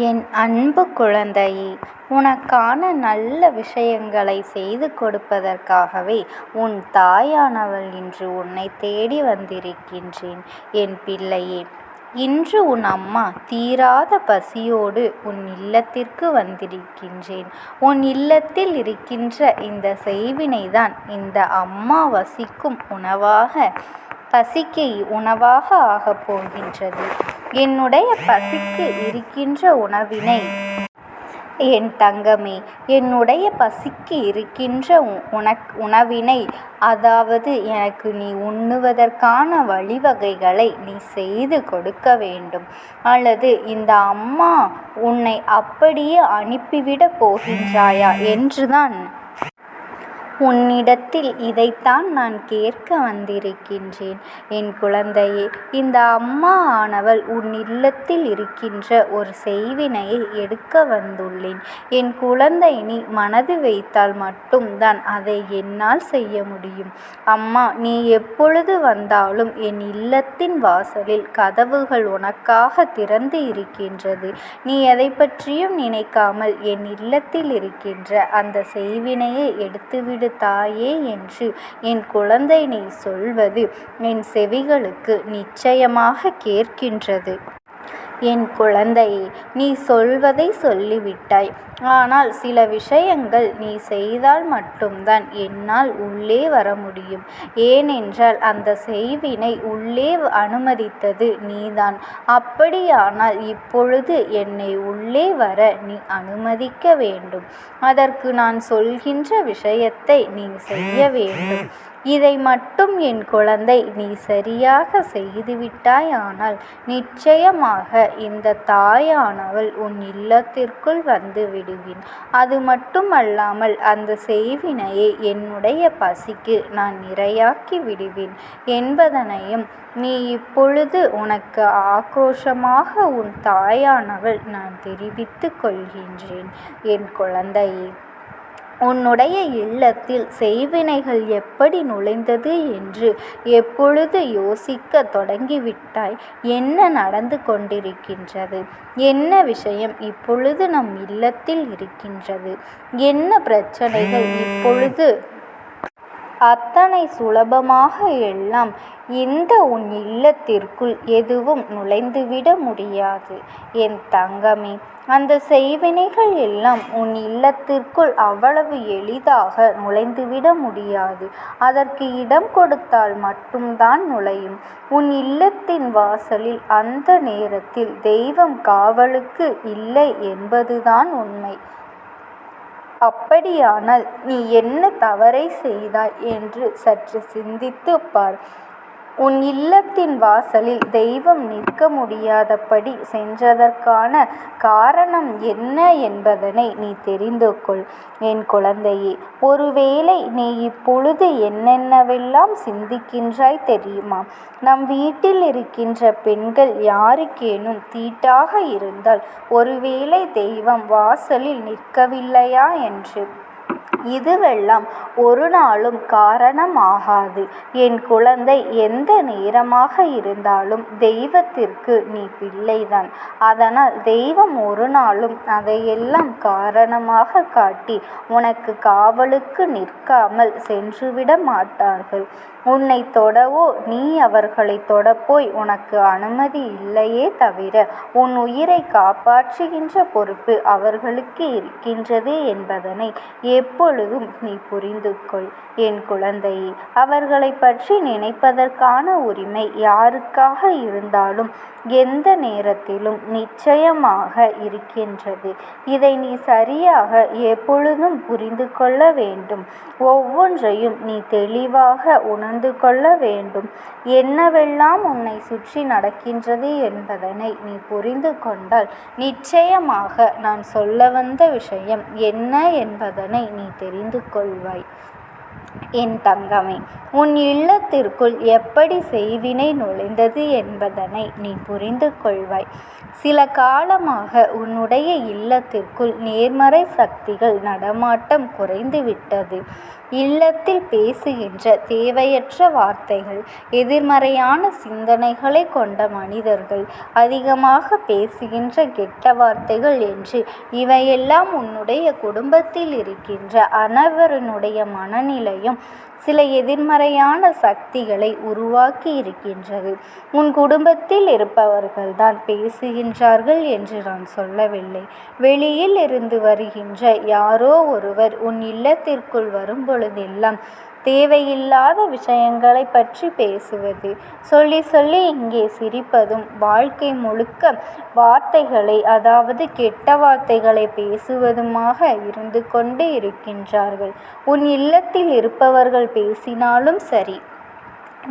என் அன்பு குழந்தையே, உனக்கான நல்ல விஷயங்களை செய்து கொடுப்பதற்காகவே உன் தாயானவள் இன்று உன்னை தேடி வந்திருக்கின்றேன். என் பிள்ளையே, இன்று உன் அம்மா தீராத பசியோடு உன் இல்லத்திற்கு வந்திருக்கின்றேன். உன் இல்லத்தில் இருக்கின்ற இந்த செய்வினைதான் இந்த அம்மா பசிக்கு உணவாக ஆகப் போகின்றது. என்னுடைய பசிக்கு இருக்கின்ற உணவினை என் தங்கமே, என்னுடைய பசிக்கு இருக்கின்ற உணவினை, அதாவது எனக்கு நீ உண்ணுவதற்கான வழிவகைகளை நீ செய்து கொடுக்க வேண்டும். அல்லது இந்த அம்மா உன்னை அப்படியே அனுப்பிவிடப் போகின்றாயா என்றுதான் உன்னிடத்தில் இதைத்தான் நான் கேட்க வந்திருக்கின்றேன். என் குழந்தையே, இந்த அம்மா ஆனவள் உன் இல்லத்தில் இருக்கின்ற ஒரு செய்வினையை எடுக்க வந்துள்ளேன். என் குழந்தை, நீ மனது வைத்தால் மட்டும்தான் அதை என்னால் செய்ய முடியும். அம்மா, நீ எப்பொழுது வந்தாலும் என் இல்லத்தின் வாசலில் கதவுகள் உனக்காக திறந்து இருக்கின்றது. நீ எதை பற்றியும் நினைக்காமல் என் இல்லத்தில் இருக்கின்ற அந்த செய்வினையை எடுத்துவிடு தாயே என்று என் குழந்தை நீ சொல்வது என் செவிகளுக்கு நிச்சயமாக கேட்கின்றது. என் குழந்தையே, நீ சொல்வதை சொல்லிவிட்டாய். ஆனால் சில விஷயங்கள் நீ செய்தால் மட்டும்தான் என்னால் உள்ளே வர முடியும். ஏனென்றால் அந்த செய்வினை உள்ளே அனுமதித்தது நீதான். அப்படியானால் இப்பொழுது என்னை உள்ளே வர நீ அனுமதிக்க வேண்டும். அதற்கு நான் சொல்கின்ற விஷயத்தை நீ செய்ய வேண்டும். இதை மட்டும் என் குழந்தை நீ சரியாக செய்துவிட்டாயானால் நிச்சயமாக இந்த தாயானவள் உன் இல்லத்திற்குள் வந்து விடுவேன். அது மட்டுமல்லாமல் அந்த செய்வினையை என்னுடைய பசிக்கு நான் நிறையாக்கி விடுவேன் என்பதனையும் நீ இப்பொழுது உனக்கு ஆக்ரோஷமாக உன் தாயானவள் நான் தெரிவித்துக் கொள்கின்றேன். என் குழந்தையே, உன்னுடைய இல்லத்தில் செய்வினைகள் எப்படி நுழைந்தது என்று எப்பொழுது யோசிக்க தொடங்கிவிட்டாய்? என்ன நடந்து கொண்டிருக்கின்றது? என்ன விஷயம் இப்பொழுது நம் இல்லத்தில் இருக்கின்றது? என்ன பிரச்சனைகள் இப்பொழுது அத்தனை சுலபமாக எல்லாம் இந்த உன் இல்லத்திற்குள் எதுவும் நுழைந்துவிட முடியாது. என் தங்கமே, அந்த செய்வினைகள் எல்லாம் உன் இல்லத்திற்குள் அவ்வளவு எளிதாக நுழைந்துவிட முடியாது. அதற்கு இடம் கொடுத்தால் மட்டும்தான் நுழையும். உன் இல்லத்தின் வாசலில் அந்த நேரத்தில் தெய்வம் காவலுக்கு இல்லை என்பதுதான் உண்மை. அப்படியானால் நீ என்ன தவறை செய்தாய் என்று சற்று சிந்தித்துப் பார். உன் இல்லத்தின் வாசலில் தெய்வம் நிற்க முடியாதபடி சென்றதற்கான காரணம் என்ன என்பதனை நீ தெரிந்து கொள். என் குழந்தையே, ஒருவேளை நீ இப்பொழுது என்னென்னவெல்லாம் சிந்திக்கின்றாய் தெரியுமா? நம் வீட்டில் இருக்கின்ற பெண்கள் யாருக்கேனும் தீட்டாக இருந்தால் ஒருவேளை தெய்வம் வாசலில் நிற்கவில்லையா என்று. இதுவெல்லாம் ஒரு நாளும் காரணம் ஆகாது. என் குழந்தை, எந்த நேரமாக இருந்தாலும் தெய்வத்திற்கு நீ பிள்ளைதான். அதனால் தெய்வம் ஒரு நாளும் அதையெல்லாம் காரணமாக காட்டி உனக்கு காவலுக்கு நிற்காமல் சென்றுவிட மாட்டார்கள். உன்னை தொடவோ நீ அவர்களை தொடப்போய் உனக்கு அனுமதி இல்லையே தவிர உன் உயிரை காப்பாற்றுகின்ற பொறுப்பு அவர்களுக்கு இருக்கின்றது என்பதனை எப்பொழுதும் நீ புரிந்து கொள். என் குழந்தையே, அவர்களை பற்றி நினைப்பதற்கான உரிமை யாருக்காக இருந்தாலும் எந்த நேரத்திலும் நிச்சயமாக இருக்கின்றது. இதை நீ சரியாக எப்பொழுதும் புரிந்து கொள்ள வேண்டும். ஒவ்வொன்றையும் நீ தெளிவாக உணர்ந்து கொள்ள வேண்டும். என்னவெல்லாம் உன்னை சுற்றி நடக்கின்றது என்பதனை நீ புரிந்து கொண்டால் நிச்சயமாக நான் சொல்ல வந்த விஷயம் என்ன என்பதனை நீ தெரிந்து கொள்வாய். என் தங்கமே, உன் இல்லத்திற்குள் எப்படி செய்வினை நுழைந்தது என்பதனை நீ புரிந்து கொள்வாய். சில காலமாக உன்னுடைய இல்லத்திற்குள் நேர்மறை சக்திகள் நடமாட்டம் குறைந்துவிட்டது. இல்லத்தில் பேசுகின்ற தேவையற்ற வார்த்தைகள், எதிர்மறையான சிந்தனைகளை கொண்ட மனிதர்கள், அதிகமாக பேசுகின்ற கெட்ட வார்த்தைகள் என்று இவையெல்லாம் உன்னுடைய குடும்பத்தில் இருக்கின்ற அனைவருடைய மனநிலையும் சில எதிர்மறையான சக்திகளை உருவாக்கி இருக்கின்றது. உன் குடும்பத்தில் இருப்பவர்கள்தான் பேசுகின்றார்கள் என்று நான் சொல்லவில்லை. வெளியில் இருந்து வருகின்ற யாரோ ஒருவர் உன் இல்லத்திற்குள் வரும் பொழுதெல்லாம் தேவையில்லாத விஷயங்களை பற்றி பேசுவது, சொல்லி சொல்லி இங்கே சிரிப்பதும், வாழ்க்கை முழுக்க வார்த்தைகளை, அதாவது கெட்ட வார்த்தைகளை பேசுவதுமாக இருந்து கொண்டு இருக்கின்றார்கள். உன் இல்லத்தில் இருப்பவர்கள் பேசினாலும் சரி,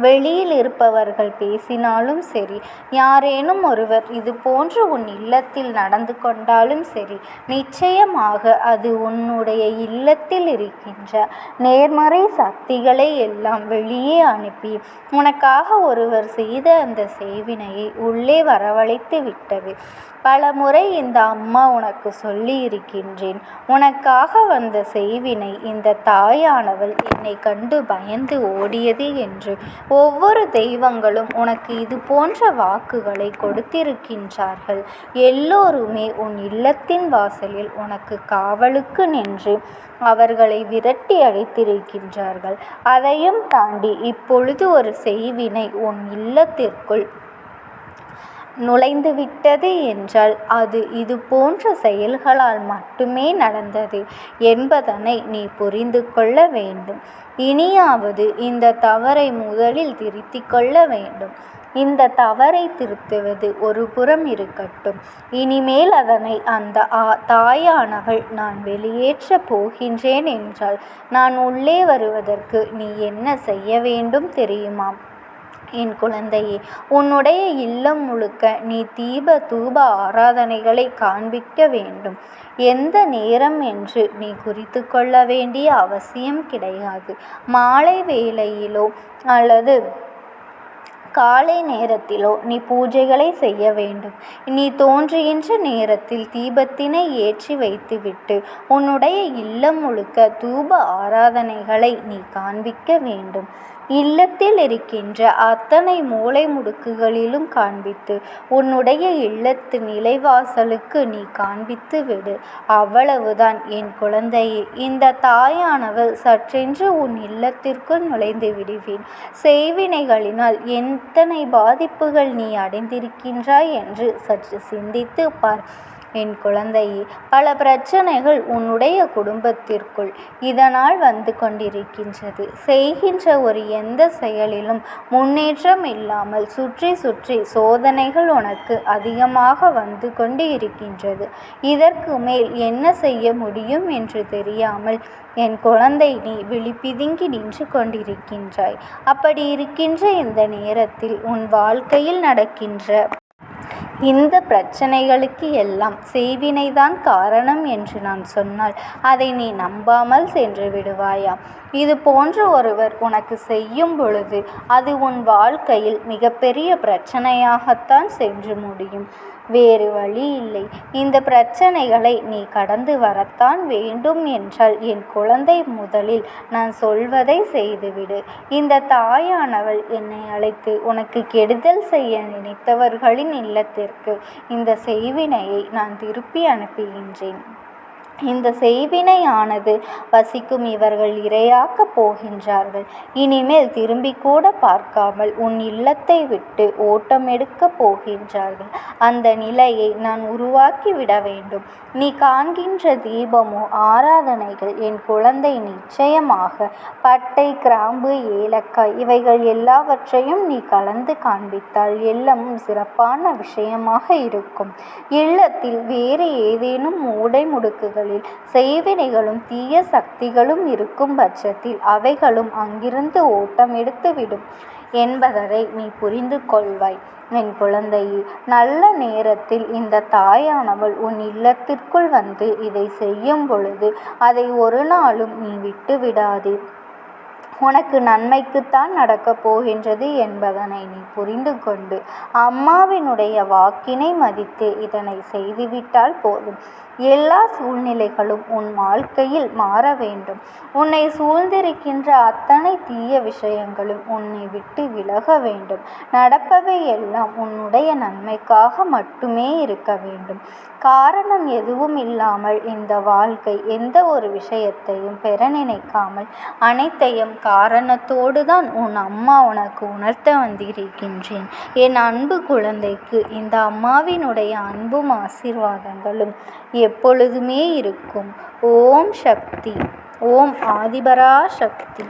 வெளியில் இருப்பவர்கள் பேசினாலும் சரி, யாரேனும் ஒருவர் இது போன்று உன் இல்லத்தில் நடந்து கொண்டாலும் சரி, நிச்சயமாக அது உன்னுடைய இல்லத்தில் இருக்கின்ற நேர்மறை சக்திகளை எல்லாம் வெளியே அனுப்பி உனக்காக ஒருவர் செய்த அந்த செய்வினையை உள்ளே வரவழைத்து விட்டது. பல முறை இந்த அம்மா உனக்கு சொல்லி இருக்கின்றேன். உனக்காக வந்த செய்வினை இந்த தாயானவள் என்னை கண்டு பயந்து ஓடியது என்று. ஒவ்வொரு தெய்வங்களும் உனக்கு இது போன்ற வாக்குகளை கொடுத்திருக்கின்றார்கள். எல்லோருமே உன் இல்லத்தின் வாசலில் உனக்கு காவலுக்கு நின்று அவர்களை விரட்டி அடித்திருக்கின்றார்கள். அதையும் தாண்டி இப்பொழுது ஒரு செய்வினை உன் இல்லத்திற்குள் நுழைந்துவிட்டது என்றால் அது இது போன்ற செயல்களால் மட்டுமே நடந்தது என்பதனை நீ புரிந்து கொள்ள வேண்டும். இனியாவது இந்த தவறை முதலில் திருத்திக் கொள்ள வேண்டும். இந்த தவறை திருத்துவது ஒரு புறம் இருக்கட்டும். இனிமேல் அதனை அந்த தாயானவள் நான் வெளியேற்றப் போகின்றேன் என்றால் நான் உள்ளே வருவதற்கு நீ என்ன செய்ய வேண்டும் தெரியுமா? என் குழந்தையே, உன்னுடைய இல்லம் முழுக்க நீ தீப தூப ஆராதனைகளை காண்பிக்க வேண்டும். எந்த நேரம் என்று நீ குறித்து கொள்ள வேண்டிய அவசியம் கிடையாது. மாலை வேளையிலோ அல்லது காலை நேரத்திலோ நீ பூஜைகளை செய்ய வேண்டும். நீ தோன்றுகின்ற நேரத்தில் தீபத்தினை ஏற்றி வைத்துவிட்டு உன்னுடைய இல்லம் முழுக்க தூப ஆராதனைகளை நீ காண்பிக்க வேண்டும். இல்லத்தில் இருக்கின்ற அத்தனை மூலை முடுக்குகளிலும் காண்பித்து உன்னுடைய இல்லத்து நிலைவாசலுக்கு நீ காண்பித்து விடு. அவ்வளவுதான் என் குழந்தையே. இந்த தாயானவள் சற்றென்று உன் இல்லத்திற்குள் நுழைந்து விடுவேன். செய்வினைகளினால் எத்தனை பாதிப்புகள் நீ அடைந்திருக்கின்றாய் என்று சற்று சிந்தித்து பார். என் குழந்தையே, பல பிரச்சனைகள் உன்னுடைய குடும்பத்திற்குள் இதனால் வந்து கொண்டிருக்கின்றது. செய்கின்ற ஒரு எந்த செயலிலும் முன்னேற்றம் இல்லாமல் சுற்றி சுற்றி சோதனைகள் உனக்கு அதிகமாக வந்து கொண்டு இருக்கின்றது. இதற்கு மேல் என்ன செய்ய முடியும் என்று தெரியாமல் என் குழந்தை நீ விழிப்பிதுங்கி நின்று கொண்டிருக்கின்றாய். அப்படி இருக்கின்ற இந்த நேரத்தில் உன் வாழ்க்கையில் நடக்கின்ற இந்த பிரச்சனைகளுக்கு எல்லாம் செய்வினைதான் காரணம் என்று நான் சொன்னால் அதை நீ நம்பாமல் சென்று விடுவாயா? இது போன்ற ஒருவர் உனக்கு செய்யும் பொழுது அது உன் வாழ்க்கையில் மிகப்பெரிய பிரச்சனையாகத்தான் சென்று முடியும். வேறு வழி இல்லை. இந்த பிரச்சனைகளை நீ கடந்து வரத்தான் வேண்டும் என்றால் என் குழந்தை, முதலில் நான் சொல்வதை செய்துவிடு. இந்த தாயானவள் என்னை அழைத்து உனக்கு கெடுதல் செய்ய நினைத்தவர்களின் இல்லத்திற்கு இந்த செய்வினையை நான் திருப்பி அனுப்புகின்றேன். இந்த செய்வினையானது வசிக்கும் இவர்கள் இரையாக்கப் போகின்றார்கள். இனிமேல் திரும்பி கூட பார்க்காமல் உன் இல்லத்தை விட்டு ஓட்டம் எடுக்கப் போகின்றார்கள். அந்த நிலையை நான் உருவாக்கி விட வேண்டும். நீ காண்கின்ற தீபமோ ஆராதனைகள் என் குழந்தை நிச்சயமாக பட்டை, கிராம்பு, ஏலக்காய் இவைகள் எல்லாவற்றையும் நீ கலந்து காண்பித்தால் எல்லாமும் சிறப்பான விஷயமாக இருக்கும். இல்லத்தில் வேறு ஏதேனும் மூடை முடுக்குகள் செய்வினைகளும் தீய சக்திகளும் இருக்கும் பட்சத்தில் அவைகளும் அங்கிருந்து ஓட்டம் எடுத்துவிடும் என்பதை நீ புரிந்து கொள்வாய். என் குழந்தையே, நல்ல நேரத்தில் இந்த தாயானவள் உன் இல்லத்திற்குள் வந்து இதை செய்யும் பொழுது அதை ஒரு நாளும் நீ விட்டு விடாதே. உனக்கு நன்மைக்குத்தான் நடக்கப் போகின்றது என்பதனை நீ புரிந்து கொண்டு அம்மாவினுடைய வாக்கினை மதித்து இதனை செய்துவிட்டால் போதும். எல்லா சூழ்நிலைகளும் உன் வாழ்க்கையில் மாற வேண்டும். உன்னை சூழ்ந்திருக்கின்ற அத்தனை தீய விஷயங்களும் உன்னை விட்டு விலக வேண்டும். நடப்பவை எல்லாம் உன்னுடைய நன்மைக்காக மட்டுமே இருக்க வேண்டும். காரணம் எதுவும் இல்லாமல் இந்த வாழ்க்கை எந்த ஒரு விஷயத்தையும் பெற நினைக்காமல் அனைத்தையும் காரணத்தோடு தான் உன் அம்மா உனக்கு உணர்த்த வந்திருக்கின்றேன். என் அன்பு குழந்தைக்கு இந்த அம்மாவினுடைய அன்பும் ஆசீர்வாதங்களும் எப்பொழுதுமே இருக்கும். ஓம் சக்தி. ஓம் ஆதிபரா சக்தி.